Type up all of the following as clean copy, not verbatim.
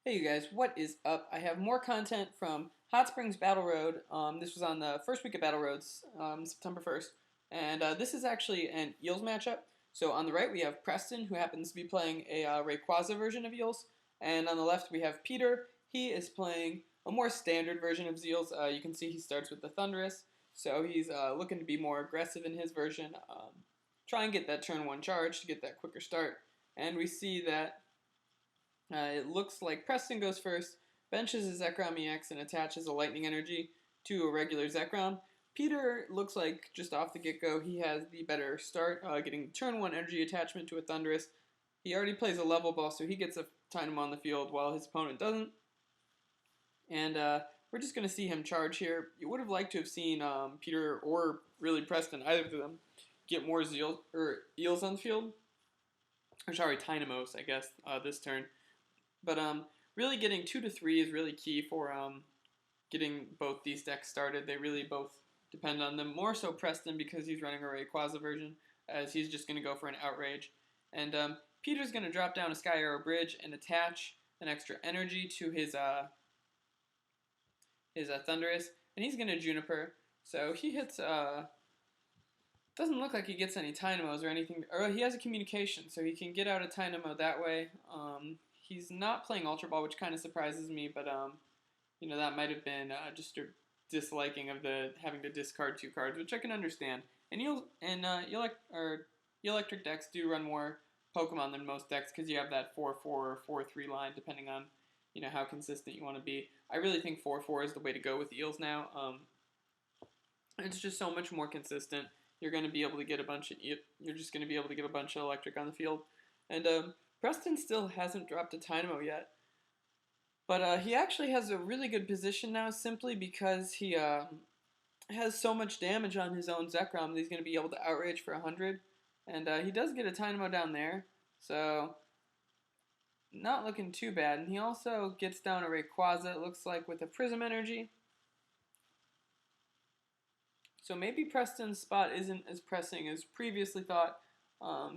Hey you guys, what is up? I have more content from Hot Springs Battle Road. This was on the first week of Battle Roads, September 1st. And this is actually an Eels matchup. So on the right we have Preston, who happens to be playing a Rayquaza version of Eels. And on the left we have Peter. He is playing a more standard version of Zeels. You can see he starts with the Thunderous. So he's looking to be more aggressive in his version. Try and get that turn 1 charge to get that quicker start. And we see that it looks like Preston goes first, benches his Zekrom EX and attaches a Lightning Energy to a regular Zekrom. Peter looks like just off the get-go he has the better start, getting turn 1 energy attachment to a Thunderous. He already plays a level ball, so he gets a Dynamo on the field while his opponent doesn't. And we're just going to see him charge here. You would have liked to have seen Peter or really Preston, either of them, get more Eels on the field. Or sorry, Dynamos, I guess, this turn. But really getting 2 to 3 is really key for getting both these decks started. They really both depend on them. More so Preston because he's running a Rayquaza version, as he's just going to go for an Outrage. And Peter's going to drop down a Sky Arrow Bridge and attach an extra energy to his Thunderous, and he's going to Juniper. So he hits. Doesn't look like he gets any Dynamos or anything. Or he has a Communication, so he can get out a Dynamo that way. He's not playing Ultra Ball, which kind of surprises me, but that might have been just a disliking of the having to discard 2 cards, which I can understand. And electric decks do run more Pokemon than most decks because you have that 4-4 or 4-3 line, depending on how consistent you want to be. I really think 4-4 is the way to go with Eels now. It's just so much more consistent. You're going to be able to get a bunch of electric on the field, and Preston still hasn't dropped a Dynamo yet, but he actually has a really good position now simply because he has so much damage on his own Zekrom that he's going to be able to Outrage for 100, and he does get a Dynamo down there, so not looking too bad. And he also gets down a Rayquaza, it looks like, with a Prism Energy. So maybe Preston's spot isn't as pressing as previously thought,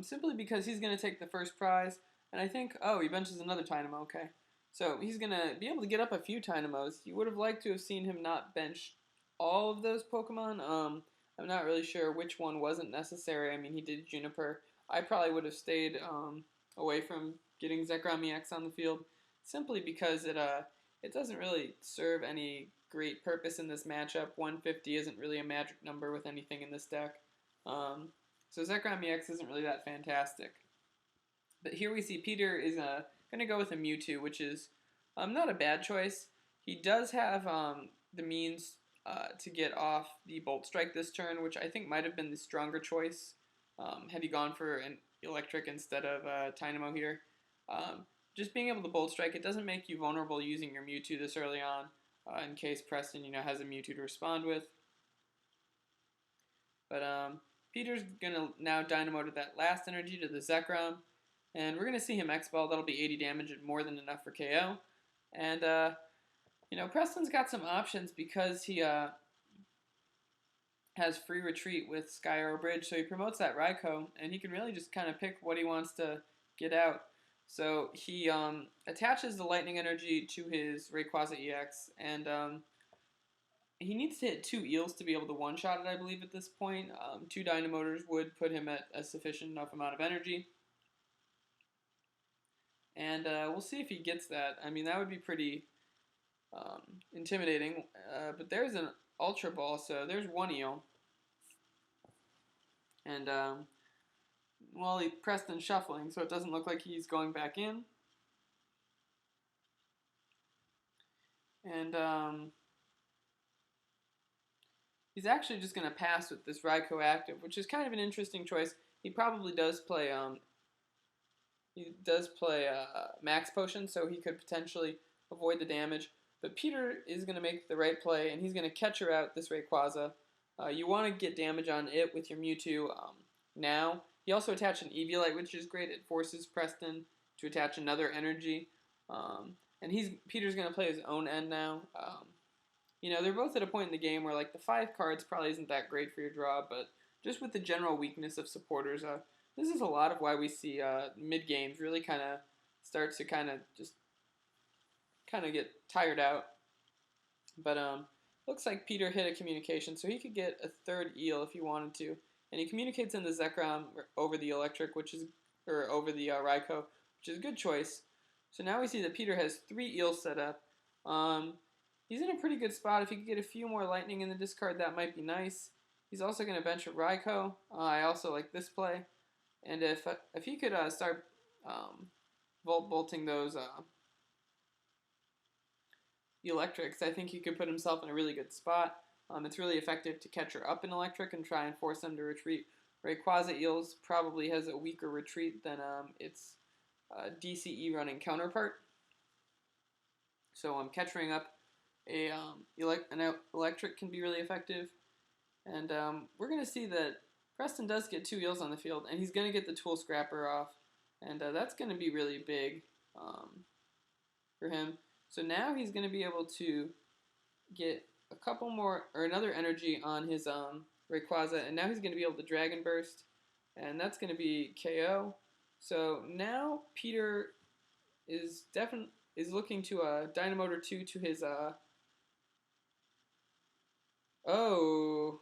simply because he's going to take the first prize. And I think, he benches another Dynamo, okay. So he's going to be able to get up a few Dynamos. You would have liked to have seen him not bench all of those Pokemon. I'm not really sure which one wasn't necessary. I mean, he did Juniper. I probably would have stayed away from getting Zekrom EX on the field, simply because it doesn't really serve any great purpose in this matchup. 150 isn't really a magic number with anything in this deck. So Zekrom EX isn't really that fantastic. But here we see Peter is going to go with a Mewtwo, which is not a bad choice. He does have the means to get off the Bolt Strike this turn, which I think might have been the stronger choice had he gone for an Electric instead of Dynamo here. Just being able to Bolt Strike, it doesn't make you vulnerable using your Mewtwo this early on, in case Preston has a Mewtwo to respond with. But Peter's going to now Dynamo to that last energy to the Zekrom. And we're going to see him X-Ball. That'll be 80 damage and more than enough for KO. And, Preston's got some options because he has free retreat with Sky Arrow Bridge. So he promotes that Raikou, and he can really just kind of pick what he wants to get out. So he attaches the Lightning Energy to his Rayquaza EX, and he needs to hit 2 Eels to be able to one-shot it, I believe, at this point. 2 Dynamotors would put him at a sufficient enough amount of energy. And we'll see if he gets that. I mean, that would be pretty intimidating. But there's an Ultra Ball, so there's 1 Eel. And, Preston's shuffling, so it doesn't look like he's going back in. And he's actually just going to pass with this Raikou active, which is kind of an interesting choice. He probably does play Max Potion, so he could potentially avoid the damage. But Peter is going to make the right play, and he's going to catch her out, this Rayquaza. You want to get damage on it with your Mewtwo now. He also attached an Eviolite, which is great. It forces Preston to attach another energy. And Peter's going to play his own end now. They're both at a point in the game where the 5 cards probably isn't that great for your draw, but just with the general weakness of supporters, this is a lot of why we see mid-games really kind of starts to just kind of get tired out. But looks like Peter hit a communication, so he could get a third eel if he wanted to. And he communicates in the Zekrom over the electric, or over the Raikou, which is a good choice. So now we see that Peter has 3 eels set up. He's in a pretty good spot. If he could get a few more lightning in the discard, that might be nice. He's also going to bench a Raikou. I also like this play. And if he could start bolting those electrics, I think he could put himself in a really good spot. It's really effective to catch her up in electric and try and force them to retreat. Rayquaza Eels probably has a weaker retreat than its DCE running counterpart. So catching up an electric can be really effective. And we're going to see that Preston does get 2 eels on the field, and he's going to get the Tool Scrapper off. And that's going to be really big for him. So now he's going to be able to get a couple more, or another energy on his Rayquaza, and now he's going to be able to Dragon Burst, and that's going to be KO. So now Peter is looking to Dynamotor 2 to his oh.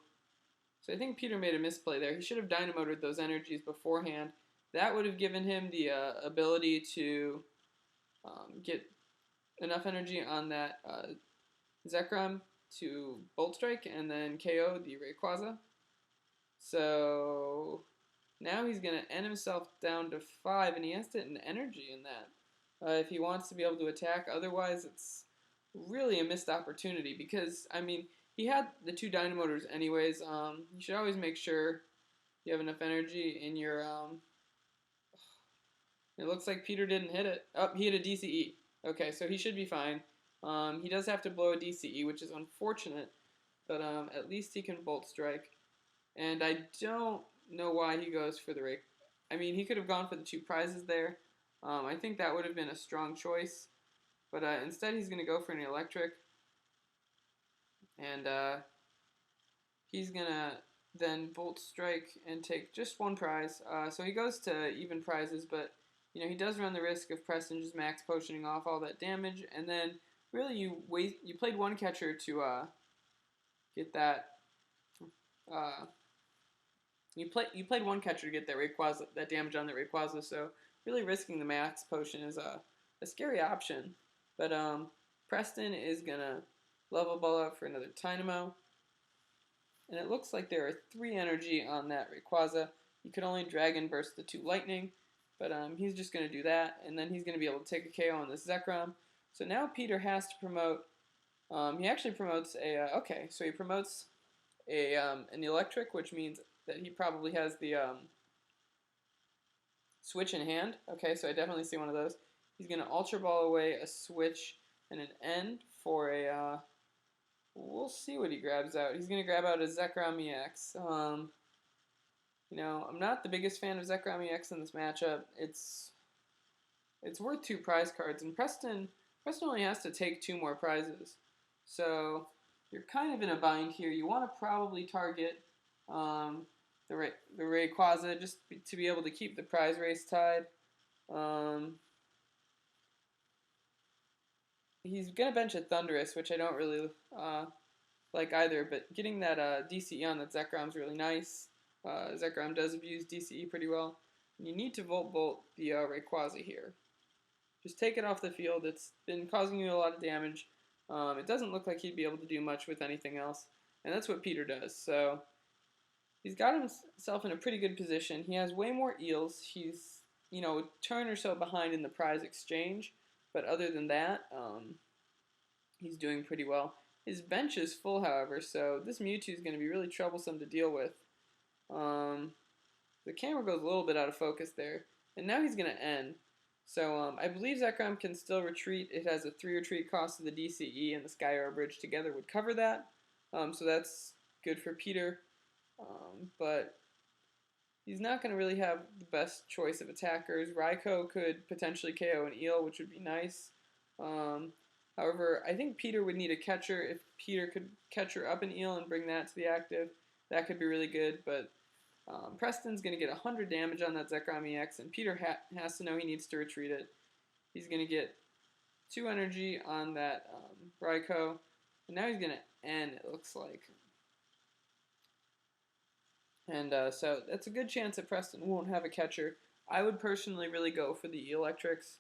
So I think Peter made a misplay there. He should have Dynamotored those energies beforehand. That would have given him the ability to get enough energy on that Zekrom to Bolt Strike and then KO the Rayquaza. So now he's going to end himself down to 5, and he has to an energy in that if he wants to be able to attack. Otherwise, it's really a missed opportunity because, I mean, he had the 2 Dynamotors anyways. You should always make sure you have enough energy in your... It looks like Peter didn't hit it. Oh, he hit a DCE. Okay, so he should be fine. He does have to blow a DCE, which is unfortunate, but at least he can Bolt Strike. And I don't know why he goes for the Ray. I mean, he could have gone for the 2 prizes there. I think that would have been a strong choice, but instead he's going to go for an electric. And he's going to then Bolt Strike and take just 1 prize. So he goes to even prizes, but you know, he does run the risk of Preston just max potioning off all that damage, and then really you played 1 catcher to get that. You played 1 catcher to get that Rayquaza, that damage on the Rayquaza. So really risking the max potion is a scary option. But Preston is gonna level ball up for another Dynamo, and it looks like there are 3 energy on that Rayquaza. You could only Dragon Burst the 2 lightning. But he's just going to do that, and then he's going to be able to take a KO on this Zekrom. So now Peter has to promote, he actually promotes a, okay, so he promotes an electric, which means that he probably has the switch in hand. Okay, so I definitely see one of those. He's going to Ultra Ball away a switch and an N for a, we'll see what he grabs out. He's going to grab out a Zekrom EX. You know, I'm not the biggest fan of Zekrom EX in this matchup. It's worth 2 prize cards, and Preston only has to take 2 more prizes. So you're kind of in a bind here. You want to probably target the Rayquaza just to be able to keep the prize race tied. He's going to bench a Thundurus, which I don't really like either, but getting that DCE on that Zekrom's really nice. Zekrom does abuse DCE pretty well. And you need to Volt Bolt the Rayquaza here. Just take it off the field. It's been causing you a lot of damage. It doesn't look like he'd be able to do much with anything else. And that's what Peter does. So he's got himself in a pretty good position. He has way more eels. He's, you know, a turn or so behind in the prize exchange. But other than that, he's doing pretty well. His bench is full, however, so this Mewtwo is going to be really troublesome to deal with. The camera goes a little bit out of focus there. And now he's going to end. So I believe Zekrom can still retreat. It has a 3 retreat cost of the DCE, and the Sky Arrow Bridge together would cover that. So that's good for Peter. But he's not going to really have the best choice of attackers. Raikou could potentially KO an Eel, which would be nice. However, I think Peter would need a catcher. If Peter could catcher up an Eel and bring that to the active, that could be really good. But Preston's going to get 100 damage on that Zekrom EX, and Peter has to know he needs to retreat it. He's going to get 2 energy on that Raikou. And now he's going to end, it looks like. And so that's a good chance that Preston won't have a catcher. I would personally really go for the electrics.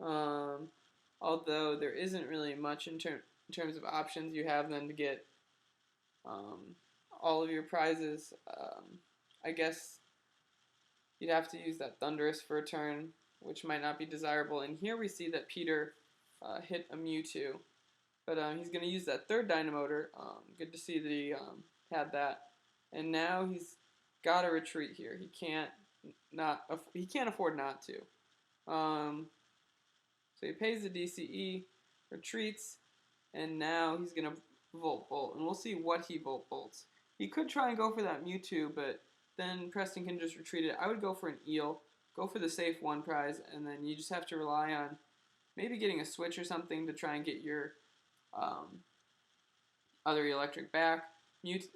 Although there isn't really much in terms of options you have then to get all of your prizes. I guess you'd have to use that Thunderous for a turn, which might not be desirable. And here we see that Peter hit a Mewtwo. But he's going to use that third Dynamotor. Good to see that he had that. And now he's got to retreat here. He can't afford not to. So he pays the DCE, retreats, and now he's going to Volt Bolt. And we'll see what he Volt Bolts. He could try and go for that Mewtwo, but then Preston can just retreat it. I would go for an Eel. Go for the safe 1 prize, and then you just have to rely on maybe getting a switch or something to try and get your other electric back.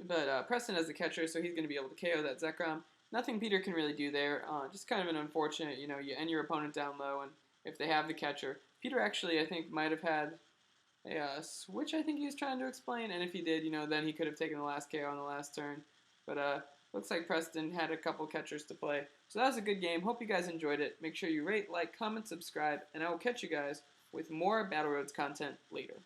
But Preston has the catcher, so he's going to be able to KO that Zekrom. Nothing Peter can really do there. Just kind of an unfortunate, you end your opponent down low, and if they have the catcher. Peter actually, I think, might have had a switch, I think he was trying to explain, and if he did, then he could have taken the last KO on the last turn. But looks like Preston had a couple catchers to play. So that was a good game. Hope you guys enjoyed it. Make sure you rate, like, comment, subscribe, and I will catch you guys with more Battle Roads content later.